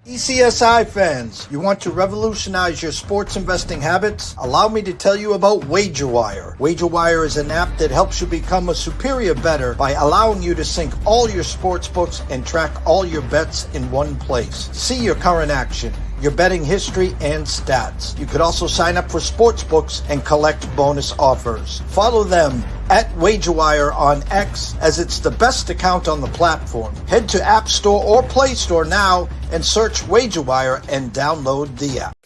ECSI fans, you want to revolutionize your sports investing habits? Allow me to tell you about WagerWire. WagerWire is an app that helps you become a superior bettor by allowing you to sync all your sports books and track all your bets in one place. See your current action, your betting history, and stats. You could also sign up for sports books and collect bonus offers. Follow them at WagerWire on X, as it's the best account on the platform. Head to App Store or Play Store now and search WagerWire and download the app.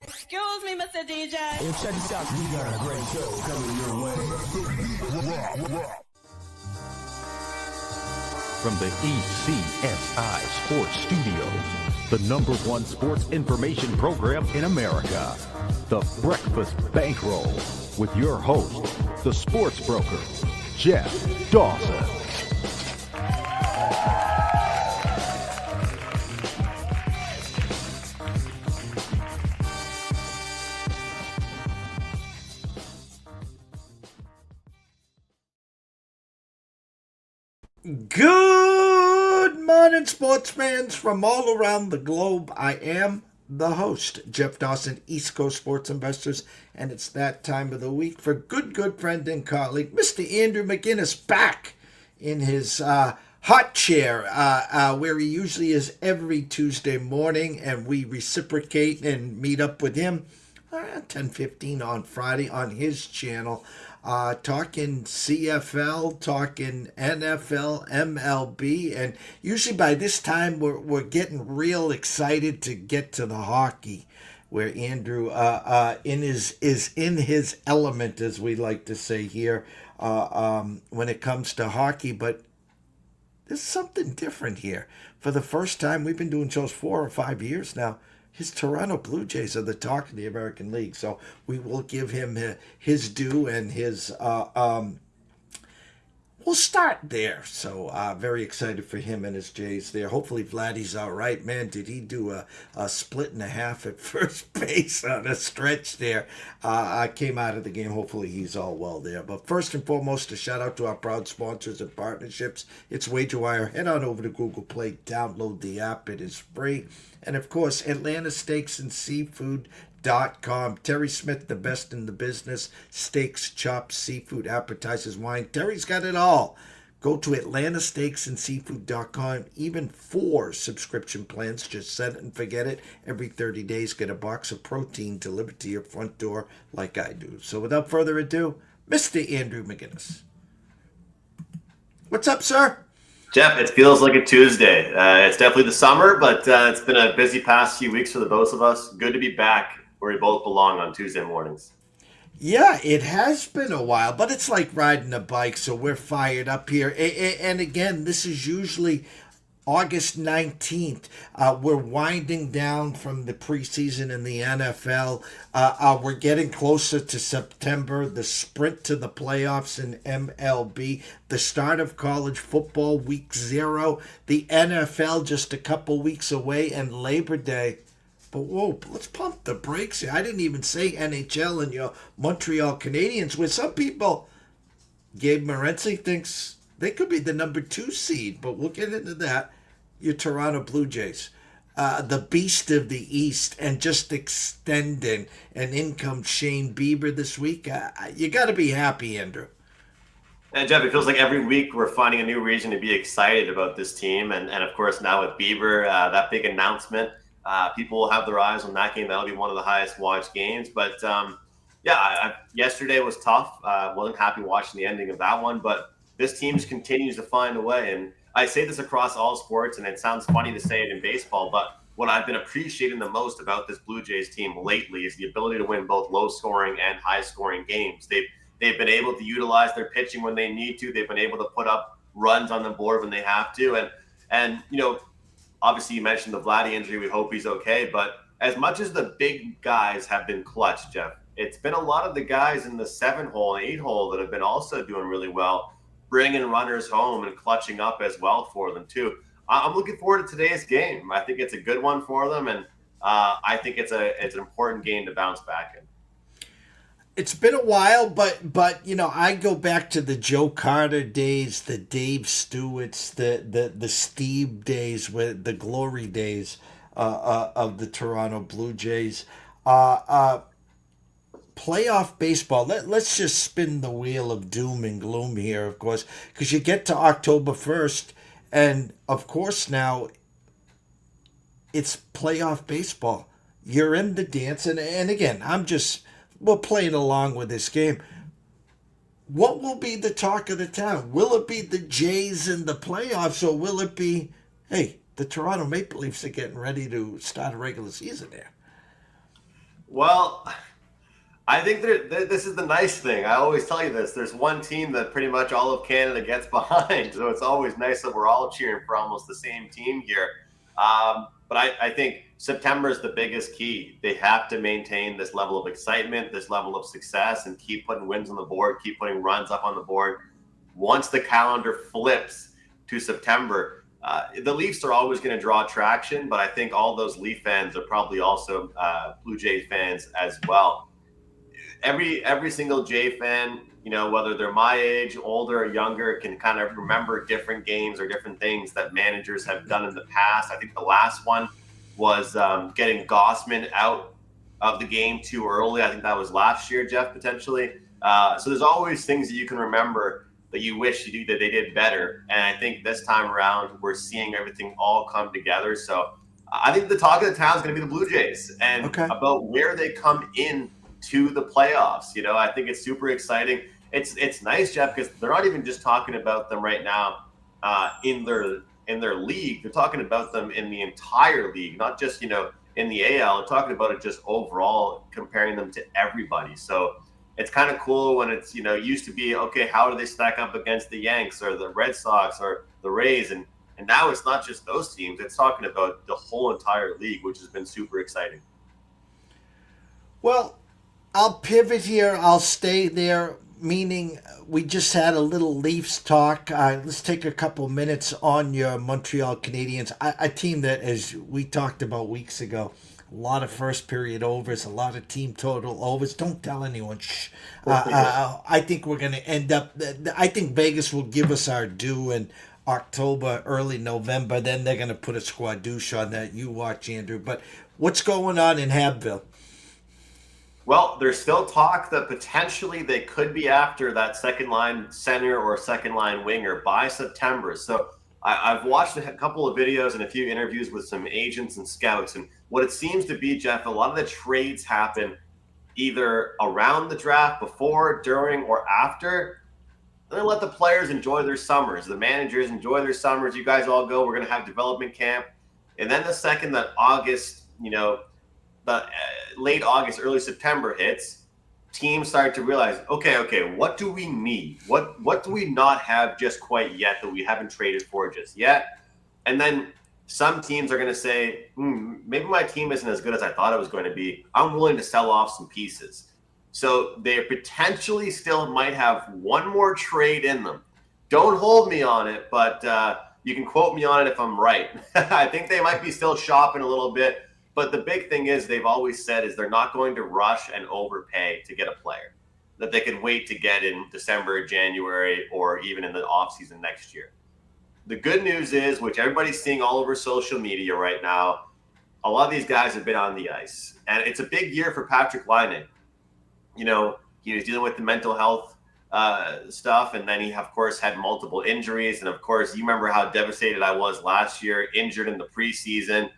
Excuse me, Mr. DJ. Hey, check this out. We got a great show coming your way. From the ECSI Sports Studios, the #1 sports information program in America, the Breakfast Bankroll, with your host, the sports broker, Jeff Dawson. Good morning, sports fans from all around the globe. I am the host, Jeff Dawson, East Coast Sports Investors, and it's that time of the week for good friend and colleague, Mr. Andrew McInnis, back in his hot chair, where he usually is every Tuesday morning, and we reciprocate and meet up with him around 10:15 on Friday on his channel. Talking CFL, talking NFL, MLB, and usually by this time we're getting real excited to get to the hockey, where Andrew is in his element, as we like to say here, when it comes to hockey. But there's something different here. For the first time, we've been doing shows 4 or 5 years now. His Toronto Blue Jays are the talk of the American League, so we will give him his due and his. We'll start there. So very excited for him and his Jays there. Hopefully Vladdy's all right. Man, did he do a split and a half at first base on a stretch there. Came out of the game. Hopefully he's all well there. But first and foremost, a shout out to our proud sponsors and partnerships. It's WagerWire. Head on over to Google Play. Download the app. It is free. And of course, Atlanta Steaks and Seafood.com. Terry Smith, the best in the business. Steaks, chops, seafood, appetizers, wine. Terry's got it all. Go to AtlantaSteaksandSeafood.com. Even 4 subscription plans. Just set it and forget it. Every 30 days, get a box of protein delivered to your front door like I do. So without further ado, Mr. Andrew McInnis. What's up, sir? Jeff, it feels like a Tuesday. It's definitely the summer, but it's been a busy past few weeks for the both of us. Good to be back where we both belong on Tuesday mornings. Yeah, it has been a while, but it's like riding a bike, so we're fired up here. And again, this is usually August 19th. We're winding down from the preseason in the NFL. We're getting closer to September, the sprint to the playoffs in MLB, the start of college football, week 0, the NFL just a couple weeks away, and Labor Day. But whoa, let's pump the brakes here. I didn't even say NHL and your Montreal Canadiens, where some people, Gabe Morency thinks they could be the number 2 seed, but we'll get into that. Your Toronto Blue Jays, the beast of the East, and just extending an income Shane Bieber this week. You got to be happy, Andrew. And Jeff, it feels like every week we're finding a new reason to be excited about this team. And of course, now with Bieber, that big announcement, people will have their eyes on that game. That'll be one of the highest watched games. But yesterday was tough. Wasn't happy watching the ending of that one. But this team just continues to find a way. And I say this across all sports, and it sounds funny to say it in baseball, but what I've been appreciating the most about this Blue Jays team lately is the ability to win both low-scoring and high-scoring games. They've been able to utilize their pitching when they need to. They've been able to put up runs on the board when they have to. And you know, Obviously, you mentioned the Vladdy injury. We hope he's okay. But as much as the big guys have been clutch, Jeff, it's been a lot of the guys in the 7-hole and 8-hole that have been also doing really well, bringing runners home and clutching up as well for them too. I'm looking forward to today's game. I think it's a good one for them, and I think it's an important game to bounce back in. It's been a while, but I go back to the Joe Carter days, the Dave Stewarts, the Steve days, with the glory days of the Toronto Blue Jays. Playoff baseball. Let's just spin the wheel of doom and gloom here, of course, because you get to October 1st, and of course now it's playoff baseball. You're in the dance, and again, we're playing along with this game. What will be the talk of the town? Will it be the Jays in the playoffs, or will it be, hey, the Toronto Maple Leafs are getting ready to start a regular season there? Well, I think this is the nice thing. I always tell you this. There's one team that pretty much all of Canada gets behind. So it's always nice that we're all cheering for almost the same team here. But I think September is the biggest key. They have to maintain this level of excitement, this level of success, and keep putting wins on the board, keep putting runs up on the board. Once the calendar flips to September, the Leafs are always going to draw traction, but I think all those Leaf fans are probably also Blue Jays fans as well. Every single Jay fan, whether they're my age, older or younger, can kind of remember different games or different things that managers have done in the past. I think the last one was getting Gossman out of the game too early. I think that was last year, Jeff, potentially. So there's always things that you can remember that you wish that they did better. And I think this time around, we're seeing everything all come together. So I think the talk of the town is going to be the Blue Jays and about where they come in to the playoffs. I think it's super exciting. It's nice, Jeff, because they're not even just talking about them right now in their league. They're talking about them in the entire league, not just in the AL. They're talking about it just overall, comparing them to everybody. So it's kind of cool when it's used to be, okay, how do they stack up against the Yanks or the Red Sox or the Rays, and now it's not just those teams. It's talking about the whole entire league, which has been super exciting. Well, I'll pivot here. I'll stay there, meaning we just had a little Leafs talk. Let's take a couple minutes on your Montreal Canadiens, a team that, as we talked about weeks ago, a lot of first period overs, a lot of team total overs. Don't tell anyone. Shh. I think we're going to end up, I think Vegas will give us our due in October, early November. Then they're going to put a squadouche on that. You watch, Andrew. But what's going on in Habville? Well, there's still talk that potentially they could be after that second line center or second line winger by September. So I've watched a couple of videos and a few interviews with some agents and scouts. And what it seems to be, Jeff, a lot of the trades happen either around the draft, before, during, or after. And then let the players enjoy their summers. The managers enjoy their summers. You guys all go. We're going to have development camp. And then the second that August, late August, early September hits, teams start to realize, okay, what do we need? What do we not have just quite yet that we haven't traded for just yet? And then some teams are going to say, maybe my team isn't as good as I thought it was going to be. I'm willing to sell off some pieces. So they potentially still might have one more trade in them. Don't hold me on it, but you can quote me on it if I'm right. I think they might be still shopping a little bit. But the big thing is they've always said is they're not going to rush and overpay to get a player that they can wait to get in December, January, or even in the offseason next year. The good news is, which everybody's seeing all over social media right now, a lot of these guys have been on the ice. And it's a big year for Patrick Laine. He was dealing with the mental health stuff, and then he, of course, had multiple injuries. And, of course, you remember how devastated I was last year, injured in the preseason.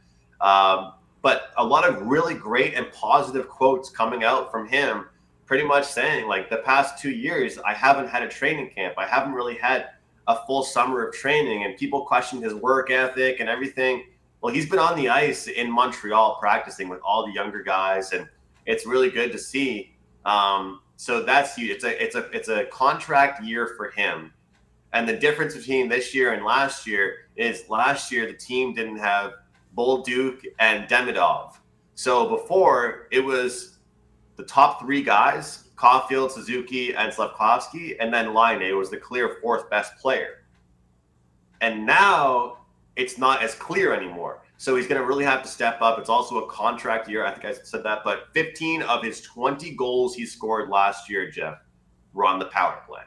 But a lot of really great and positive quotes coming out from him, pretty much saying, like, the past 2 years, I haven't had a training camp. I haven't really had a full summer of training, and people questioned his work ethic and everything. Well, he's been on the ice in Montreal practicing with all the younger guys, and it's really good to see. So that's huge. It's a contract year for him. And the difference between this year and last year is last year the team didn't have Bolduc and Demidov. So before, it was the top three guys, Caulfield, Suzuki, and Slavkovsky, and then Laine was the clear fourth best player. And now it's not as clear anymore. So he's going to really have to step up. It's also a contract year. I think I said that. But 15 of his 20 goals he scored last year, Jeff, were on the power play.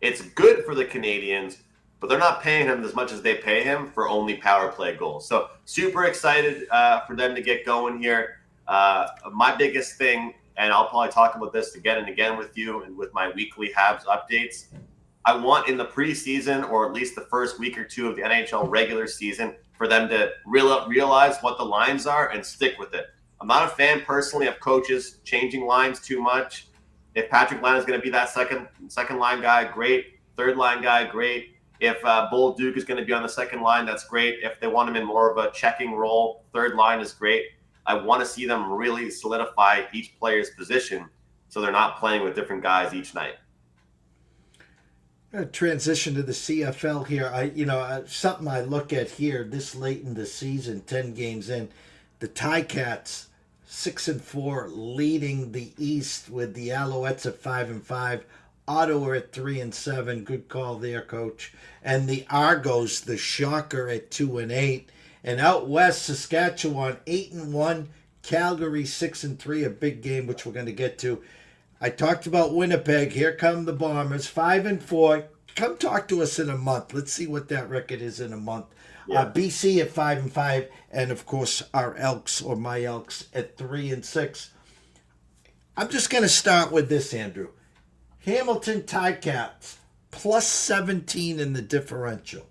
It's good for the Canadians, but they're not paying him as much as they pay him for only power play goals. So super excited for them to get going here. My biggest thing, and I'll probably talk about this again and again with you and with my weekly Habs updates, I want in the preseason, or at least the first week or two of the NHL regular season, for them to realize what the lines are and stick with it. I'm not a fan personally of coaches changing lines too much. If Patrick Laine is going to be that second line guy, great. Third line guy, great. If Bolduc is going to be on the second line, that's great. If they want him in more of a checking role, third line is great. I want to see them really solidify each player's position so they're not playing with different guys each night. Transition to the CFL here. Something I look at here this late in the season, 10 games in, the Ticats 6-4, leading the East with the Alouettes at 5-5. Ottawa at 3-7. Good call there, Coach. And the Argos, the shocker, at 2-8. And out west, Saskatchewan 8-1. Calgary 6-3, a big game which we're going to get to. I talked about Winnipeg. Here come the Bombers, 5-4. Come talk to us in a month. Let's see what that record is in a month. Yeah. BC at 5-5, and of course our Elks, or my Elks, at 3-6. I'm just going to start with this, Andrew. Hamilton Ticats plus 17 in the differential.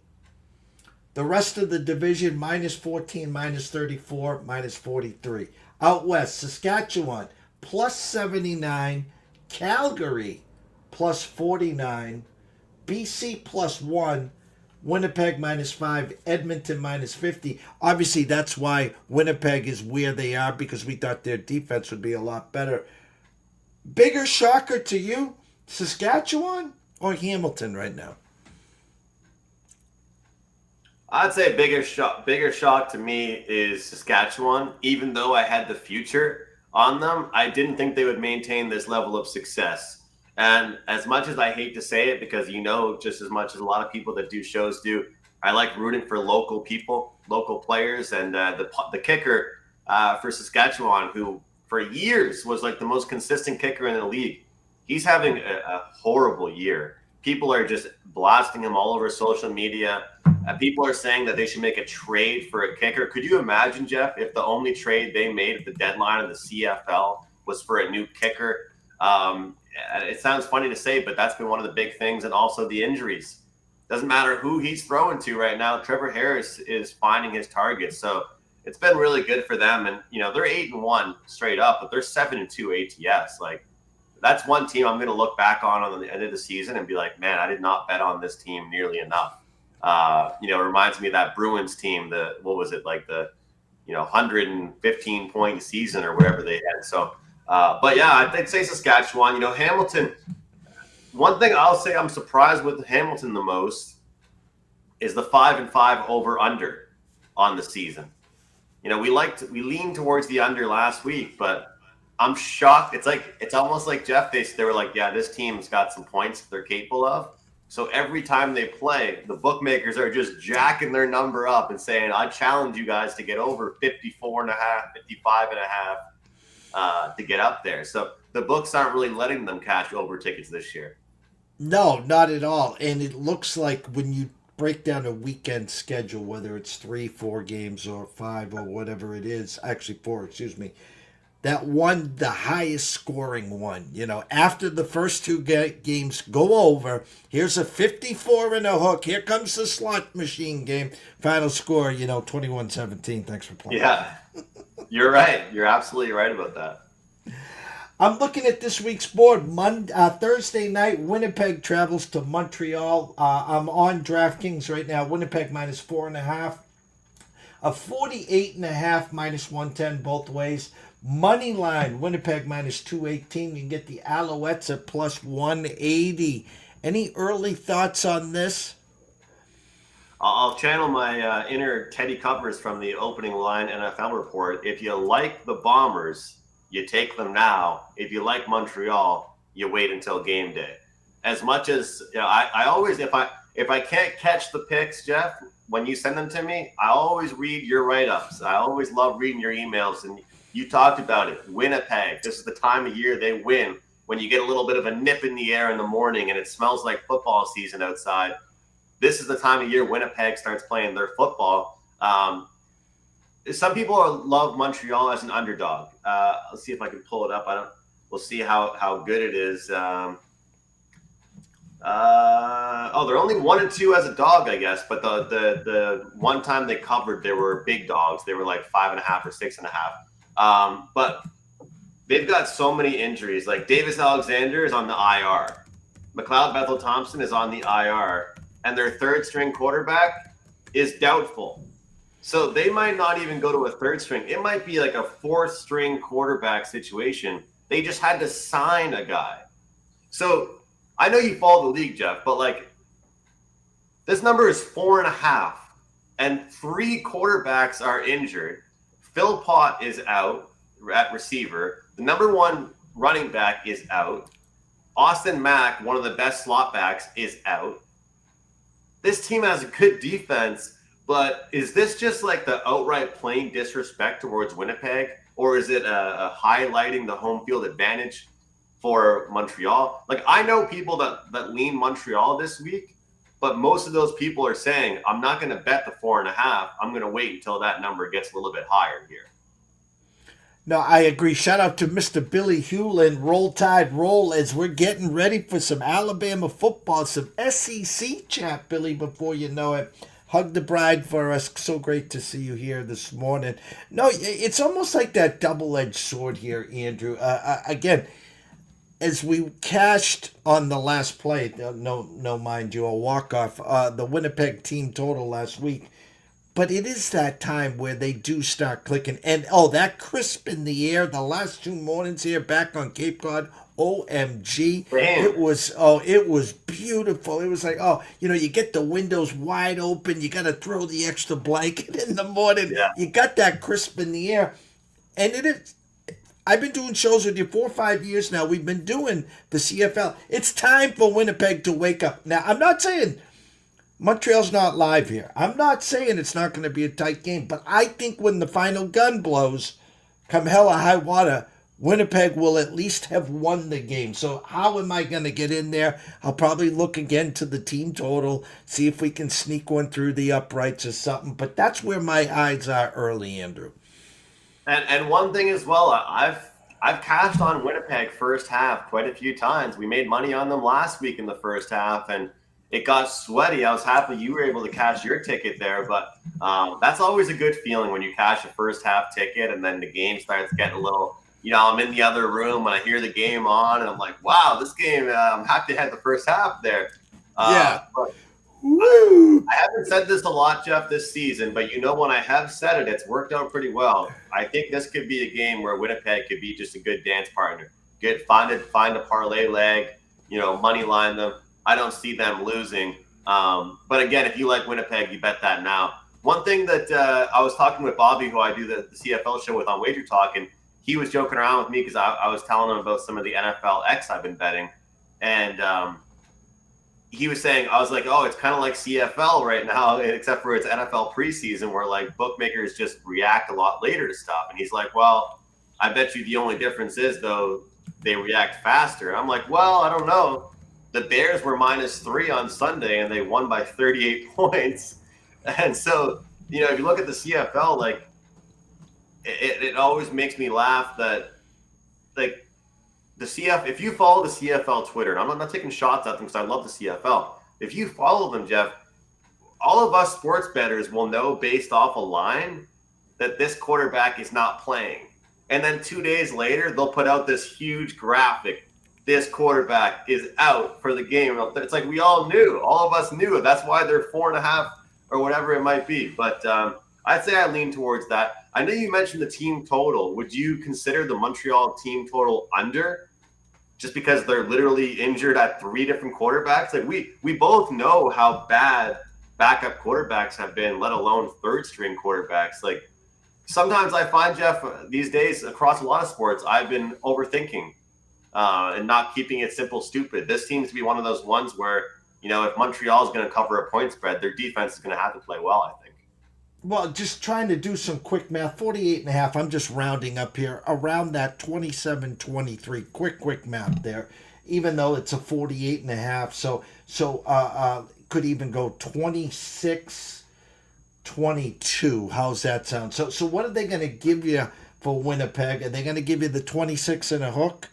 The rest of the division minus 14, minus 34, minus 43. Out west, Saskatchewan plus 79. Calgary plus 49, BC plus 1, Winnipeg minus 5, Edmonton minus 50. Obviously, that's why Winnipeg is where they are, because we thought their defense would be a lot better. Bigger shocker to you, Saskatchewan or Hamilton right now? I'd say bigger shock to me is Saskatchewan. Even though I had the future on them, I didn't think they would maintain this level of success. And as much as I hate to say it, because just as much as a lot of people that do shows do, I like rooting for local people, local players, and the kicker for Saskatchewan, who for years was like the most consistent kicker in the league. He's having a horrible year. People are just blasting him all over social media. People are saying that they should make a trade for a kicker. Could you imagine, Jeff, if the only trade they made at the deadline of the CFL was for a new kicker? It sounds funny to say, but that's been one of the big things. And also the injuries. Doesn't matter who he's throwing to right now. Trevor Harris is finding his targets. So it's been really good for them. And, they're 8-1 straight up, but they're 7-2 ATS. Like, that's one team I'm going to look back on the end of the season and be like, man, I did not bet on this team nearly enough. It reminds me of that Bruins team, the 115 point season or whatever they had. So, but yeah, I'd say Saskatchewan. Hamilton. One thing I'll say I'm surprised with Hamilton the most is the 5-5 over under on the season. We leaned towards the under last week, but I'm shocked. It's almost like Jeff. They were like, yeah, this team's got some points they're capable of. So every time they play, the bookmakers are just jacking their number up and saying, I challenge you guys to get over 54.5, 55.5 to get up there. So the books aren't really letting them cash over tickets this year. No, not at all. And it looks like when you break down a weekend schedule, whether it's 3, 4 games or 5 or whatever it is, actually 4, that one, the highest scoring one, after the first 2 games go over, here's a 54 and a hook. Here comes the slot machine game. Final score, 21-17. Thanks for playing. Yeah, you're right. You're absolutely right about that. I'm looking at this week's board. Thursday night, Winnipeg travels to Montreal. I'm on DraftKings right now. Winnipeg minus 4.5. A 48.5 minus 110 both ways. Money line, Winnipeg minus 218. You can get the Alouettes at plus 180. Any early thoughts on this? I'll channel my inner Teddy Covers from the opening line NFL report. If you like the Bombers, you take them now. If you like Montreal, you wait until game day. As much as I always, if I can't catch the picks, Jeff, when you send them to me, I always read your write-ups. I always love reading your emails, and you talked about it. Winnipeg, this is the time of year they win, when you get a little bit of a nip in the air in the morning and it smells like football season outside. This is the time of year Winnipeg starts playing their football. Some people love Montreal as an underdog. Let's see if I can pull it up. We'll see how good it is. They're only 1-2 as a dog, I guess. But the one time they covered, they were big dogs. They were like 5.5 or 6.5. But they've got so many injuries. Like Davis Alexander is on the IR. McLeod Bethel Thompson is on the IR. And their third string quarterback is doubtful. So they might not even go to a third string. It might be like a fourth string quarterback situation. They just had to sign a guy. So I know you follow the league, Jeff, but like this number is 4.5 and 3 quarterbacks are injured. Phil Pott is out at receiver. The number 1 running back is out. Austin Mack, one of the best slot backs, is out. This team has a good defense, but is this just like the outright plain disrespect towards Winnipeg, or is it a highlighting the home field advantage for Montreal? Like, I know people that lean Montreal this week, but most of those people are saying, I'm not going to bet the 4.5. I'm going to wait until that number gets a little bit higher here. No, I agree. Shout out to Mr. Billy Hewlin. Roll Tide Roll, as we're getting ready for some Alabama football, some SEC chat, Billy, before you know it. Hug the bride for us. So great to see you here this morning. No, it's almost like that double-edged sword here, Andrew. Again, as we cashed on the last play, no, mind you, a walk-off, the Winnipeg team total last week, but it is that time where they do start clicking. And, that crisp in the air, the last 2 mornings here back on Cape Cod, OMG. Damn. It was beautiful. It was like, you get the windows wide open. You got to throw the extra blanket in the morning. Yeah. You got that crisp in the air. And it is. I've been doing shows with you 4 or 5 years now. We've been doing the CFL. It's time for Winnipeg to wake up. Now, I'm not saying Montreal's not live here. I'm not saying it's not going to be a tight game, but I think when the final gun blows, come hell or high water, Winnipeg will at least have won the game. So how am I going to get in there? I'll probably look again to the team total, see if we can sneak one through the uprights or something. But that's where my eyes are early, Andrew. And one thing as well, I've cashed on Winnipeg first half quite a few times. We made money on them last week in the first half, and it got sweaty. I was happy you were able to cash your ticket there, but that's always a good feeling when you cash a first half ticket and then the game starts getting a little, I'm in the other room and I hear the game on and I'm like, wow, this game, I'm happy I had the first half there. But Woo! I haven't said this a lot, Jeff, this season, but when I have said it, it's worked out pretty well. I think this could be a game where Winnipeg could be just a good dance partner. Find a parlay leg, money line them. I don't see them losing. But again, if you like Winnipeg, you bet that now. One thing that I was talking with Bobby, who I do the CFL show with on Wager Talk, and he was joking around with me because I was telling him about some of the NFLX I've been betting. And he was saying, I was like, it's kind of like CFL right now, except for it's NFL preseason where like bookmakers just react a lot later to stuff. And he's like, well, I bet you the only difference is, though, they react faster. And I'm like, well, I don't know. The Bears were -3 on Sunday, and they won by 38 points. And so, if you look at the CFL, like, it always makes me laugh that, like, if you follow the CFL Twitter, and I'm not taking shots at them because I love the CFL. If you follow them, Jeff, all of us sports bettors will know based off a line that this quarterback is not playing. And then 2 days later, they'll put out this huge graphic. This quarterback is out for the game. It's like we all knew. All of us knew. That's why they're 4.5 or whatever it might be. But I'd say I lean towards that. I know you mentioned the team total. Would you consider the Montreal team total under? just because they're literally injured at 3 different quarterbacks. Like we both know how bad backup quarterbacks have been, let alone third string quarterbacks. Like sometimes I find, Jeff, these days across a lot of sports, I've been overthinking and not keeping it simple, stupid. This seems to be one of those ones where, if Montreal is going to cover a point spread, their defense is going to have to play well, I think. Well, just trying to do some quick math, 48.5, I'm just rounding up here, around that 27-23, quick math there, even though it's a 48.5, so could even go 26-22. How's that sound? So what are they going to give you for Winnipeg? Are they going to give you the 26 and a hook?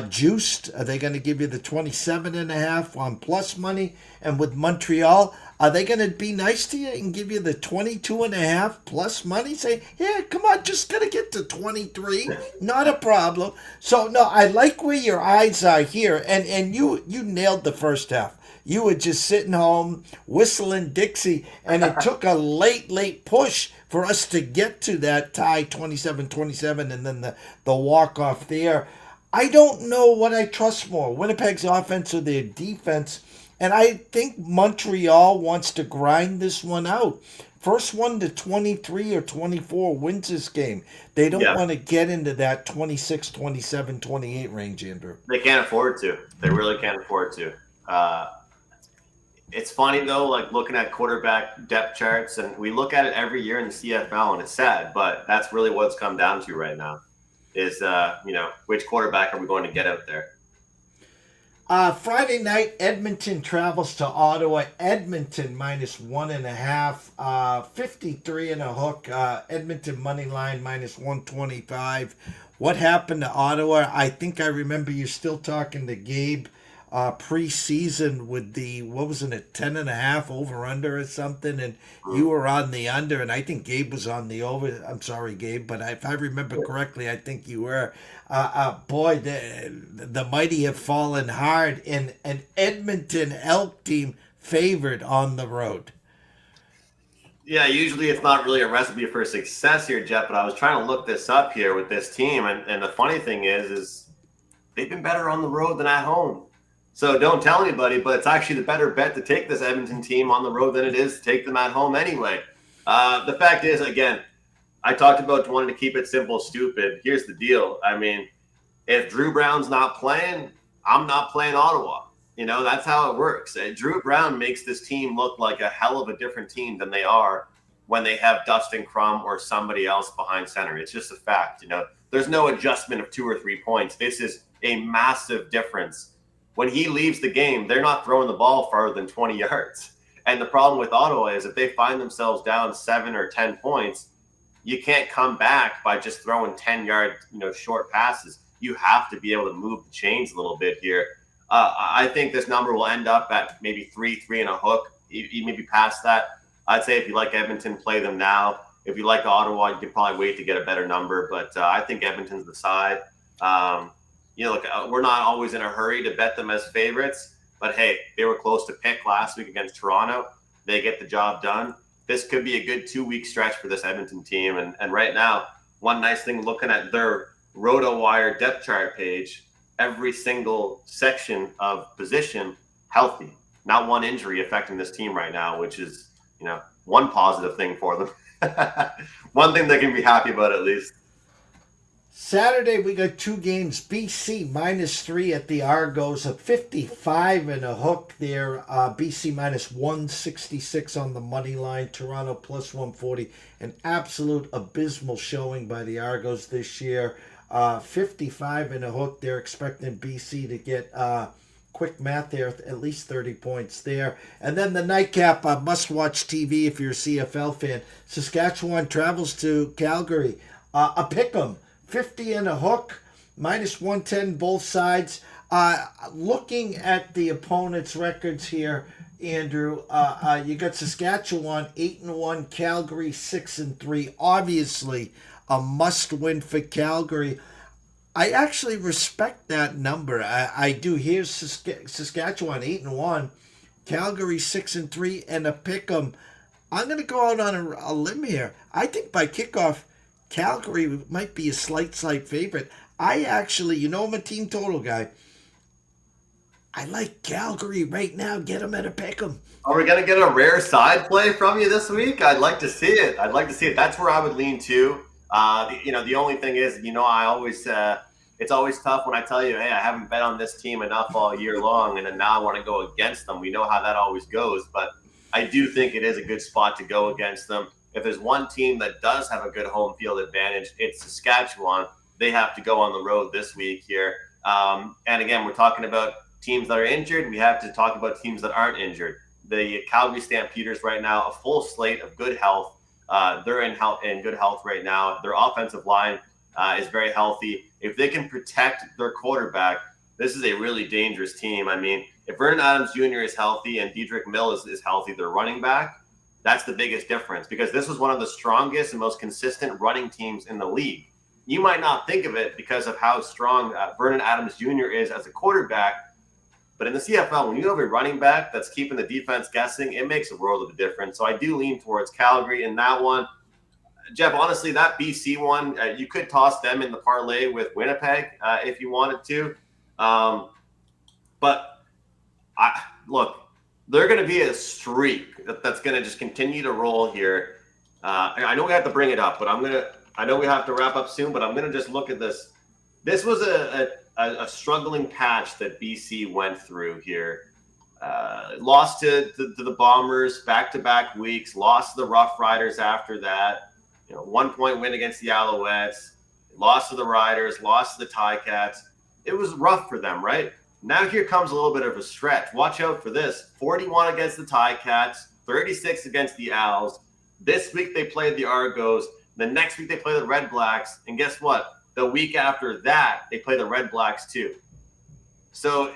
Juiced? Are they going to give you the 27.5 on plus money? And with Montreal, are they going to be nice to you and give you the 22.5 plus money? Say, yeah, come on, just got to get to 23. Not a problem. So, no, I like where your eyes are here. And you nailed the first half. You were just sitting home whistling Dixie, and it took a late push for us to get to that tie 27-27 and then the walk-off there. I don't know what I trust more, Winnipeg's offense or their defense, and I think Montreal wants to grind this one out. First one to 23 or 24 wins this game. They don't want to get into that 26, 27, 28 range, Andrew. They can't afford to. They really can't afford to. It's funny, though, like looking at quarterback depth charts, and we look at it every year in the CFL, and it's sad, but that's really what it's come down to right now. Is, which quarterback are we going to get out there? Friday night, Edmonton travels to Ottawa. Edmonton minus 1.5, 53 and a hook. Edmonton money line minus 125. What happened to Ottawa? I think I remember you still talking to Gabe preseason with the, 10.5 over under or something, and you were on the under, and I think Gabe was on the over. I'm sorry, Gabe, but if I remember correctly, I think you were. Boy, the mighty have fallen hard, and an Edmonton Elk team favored on the road. Yeah, usually it's not really a recipe for success here, Jeff, but I was trying to look this up here with this team, and the funny thing is they've been better on the road than at home. So don't tell anybody, but it's actually the better bet to take this Edmonton team on the road than it is to take them at home anyway. The fact is, again, I talked about wanting to keep it simple, stupid. Here's the deal. I mean, if Drew Brown's not playing, I'm not playing Ottawa. That's how it works. Drew Brown makes this team look like a hell of a different team than they are when they have Dustin Crum or somebody else behind center. It's just a fact. There's no adjustment of 2 or 3 points. This is a massive difference. When he leaves the game, they're not throwing the ball farther than 20 yards. And the problem with Ottawa is if they find themselves down 7 or 10 points, you can't come back by just throwing 10-yard, short passes. You have to be able to move the chains a little bit here. I think this number will end up at maybe 3 and a hook, maybe past that. I'd say if you like Edmonton, play them now. If you like Ottawa, you can probably wait to get a better number. But I think Edmonton's the side. Look, we're not always in a hurry to bet them as favorites, but hey, they were close to pick last week against Toronto. They get the job done. This could be a good 2-week stretch for this Edmonton team. And right now, one nice thing looking at their RotoWire depth chart page, every single section of position healthy. Not one injury affecting this team right now, which is, one positive thing for them. One thing they can be happy about at least. Saturday, we got 2 games. BC minus 3 at the Argos, a 55 and a hook there. BC minus 166 on the money line. Toronto plus 140. An absolute abysmal showing by the Argos this year. 55 and a hook. They're expecting BC to get, quick math there, at least 30 points there. And then the nightcap, must-watch TV if you're a CFL fan. Saskatchewan travels to Calgary. A pick'em. 50 and a hook, minus 110 both sides. Looking at the opponent's records here, Andrew, you got Saskatchewan 8-1, Calgary 6-3. Obviously, a must-win for Calgary. I actually respect that number. I do. Here's Saskatchewan 8-1, Calgary 6-3, and a pick'em. I'm going to go out on a limb here. I think by kickoff, Calgary might be a slight favorite. I actually, I'm a team total guy. I like Calgary right now. Get them at a pick 'em. Are we going to get a rare side play from you this week? I'd like to see it. That's where I would lean to. The only thing is, I always it's always tough when I tell you, hey, I haven't bet on this team enough all year long, and then now I want to go against them. We know how that always goes, but I do think it is a good spot to go against them. If there's one team that does have a good home field advantage, it's Saskatchewan. They have to go on the road this week here. And again, we're talking about teams that are injured. We have to talk about teams that aren't injured. The Calgary Stampeders right now, a full slate of good health. They're in good health right now. Their offensive line is very healthy. If they can protect their quarterback, this is a really dangerous team. I mean, if Vernon Adams Jr. is healthy and Dedrick Mills is healthy, their running back, that's the biggest difference, because this was one of the strongest and most consistent running teams in the league. You might not think of it because of how strong Vernon Adams Jr. is as a quarterback, but in the CFL, when you have a running back that's keeping the defense guessing, it makes a world of a difference. So I do lean towards Calgary in that one. Jeff, honestly, that BC one, you could toss them in the parlay with Winnipeg if you wanted to. But look, they're going to be a streak that's going to just continue to roll here. I know we have to bring it up, but I know we have to wrap up soon, but I'm going to just look at this. This was a struggling patch that BC went through here. Lost to the Bombers back-to-back weeks, lost to the Rough Riders after that. 1-point win against the Alouettes, lost to the Riders, lost to the Ticats. It was rough for them, right? Now here comes a little bit of a stretch. Watch out for this. 41 against the Ticats, 36 against the Owls. This week they played the Argos. The next week they play the Red Blacks. And guess what? The week after that, they play the Red Blacks too. So,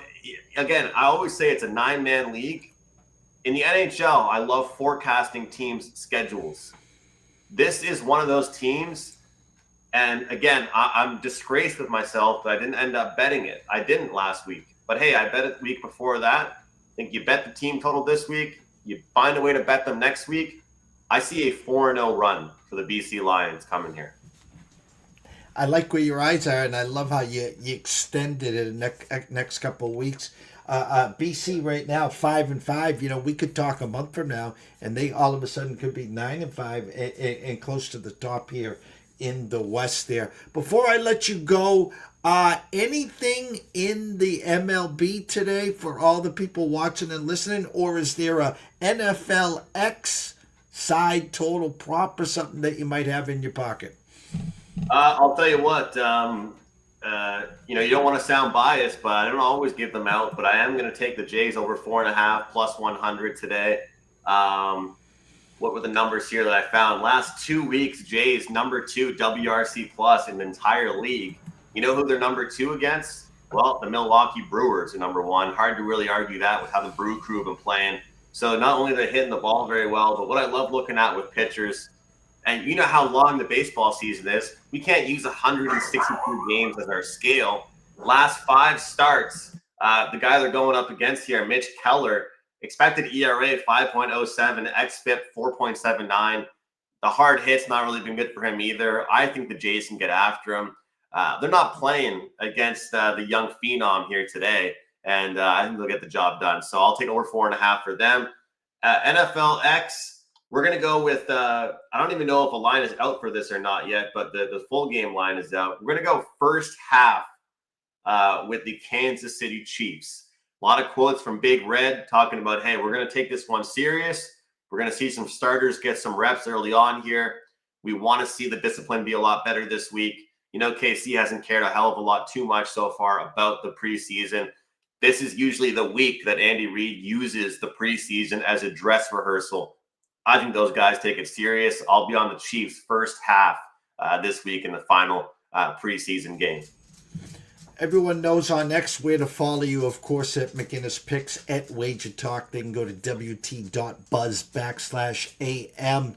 again, I always say it's a 9-man league. In the NHL, I love forecasting teams' schedules. This is one of those teams. And again, I'm disgraced with myself that I didn't end up betting it. I didn't last week. But hey, I bet it the week before that. I think you bet the team total this week. You find a way to bet them next week. I see a 4-0 run for the BC Lions coming here. I like where your eyes are, and I love how you extended it next couple of weeks. BC right now 5-5. We could talk a month from now, and they all of a sudden could be 9-5 and close to the top here in the West. There. Before I let you go, anything in the MLB today for all the people watching and listening, or is there a NFLX side total prop or something that you might have in your pocket? I'll tell you what, you don't want to sound biased, but I don't always give them out, but I am going to take the Jays over 4.5 plus 100 today. What were the numbers here that I found? Last 2 weeks, Jays number 2 WRC plus in the entire league. You know who they're number 2 against? Well, the Milwaukee Brewers are number 1. Hard to really argue that with how the Brew Crew have been playing. So not only are they hitting the ball very well, but what I love looking at with pitchers, and you know how long the baseball season is. We can't use 162 games as our scale. Last 5 starts, the guy they're going up against here, Mitch Keller, expected ERA 5.07, xFIP 4.79. The hard hit's not really been good for him either. I think the Jays can get after him. They're not playing against the young phenom here today, and I think they'll get the job done. So I'll take over 4.5 for them. NFLX. We're going to go with, I don't even know if a line is out for this or not yet, but the full game line is out. We're going to go first half with the Kansas City Chiefs. A lot of quotes from Big Red talking about, hey, we're going to take this one serious. We're going to see some starters get some reps early on here. We want to see the discipline be a lot better this week. KC hasn't cared a hell of a lot too much so far about the preseason. This is usually the week that Andy Reid uses the preseason as a dress rehearsal. I think those guys take it serious. I'll be on the Chiefs first half this week in the final preseason game. Everyone knows on X where to follow you, of course, at McInnis Picks, at Wager Talk. They can go to wt.buzz/AM.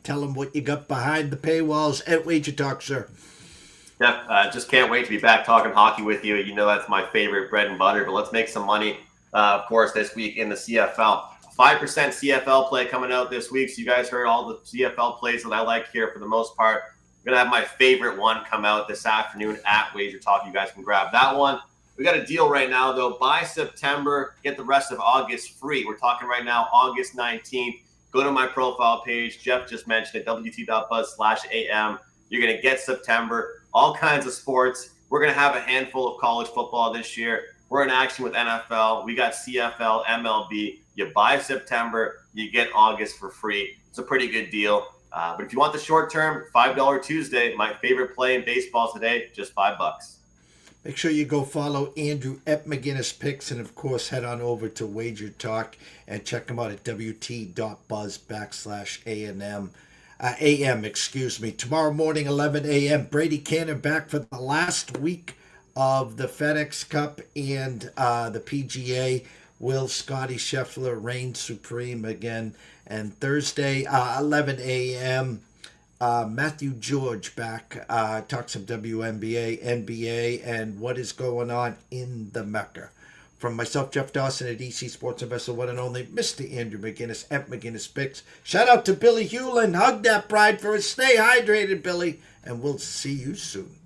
Tell them what you got behind the paywalls at Wager Talk, sir. Jeff, just can't wait to be back talking hockey with you. That's my favorite bread and butter, but let's make some money, of course, this week in the CFL. 5% CFL play coming out this week. So you guys heard all the CFL plays that I like here for the most part. We're going to have my favorite one come out this afternoon at Wager Talk. You guys can grab that one. We got a deal right now, though. By September, get the rest of August free. We're talking right now, August 19th. Go to my profile page. Jeff just mentioned it, wt.buzz/am. You're going to get September, all kinds of sports. We're going to have a handful of college football this year. We're in action with NFL. We got CFL, MLB. You buy September, you get August for free. It's a pretty good deal. But if you want the short term, $5 Tuesday, my favorite play in baseball today, just $5. Make sure you go follow Andrew at McInnis Picks, and of course head on over to Wager Talk and check him out at wt.buzz/AM. Tomorrow morning, 11 a.m. Brady Cannon back for the last week of the FedEx Cup and the PGA. Will Scotty Scheffler reign supreme again? And Thursday, 11 a.m., Matthew George back, talk some WNBA, NBA, and what is going on in the Mecca. From myself, Jeff Dawson at EC Sports Investor, one and only Mr. Andrew McInnis at McInnis Picks. Shout out to Billy Hewlin. Hug that bride for us. Stay hydrated, Billy, and we'll see you soon.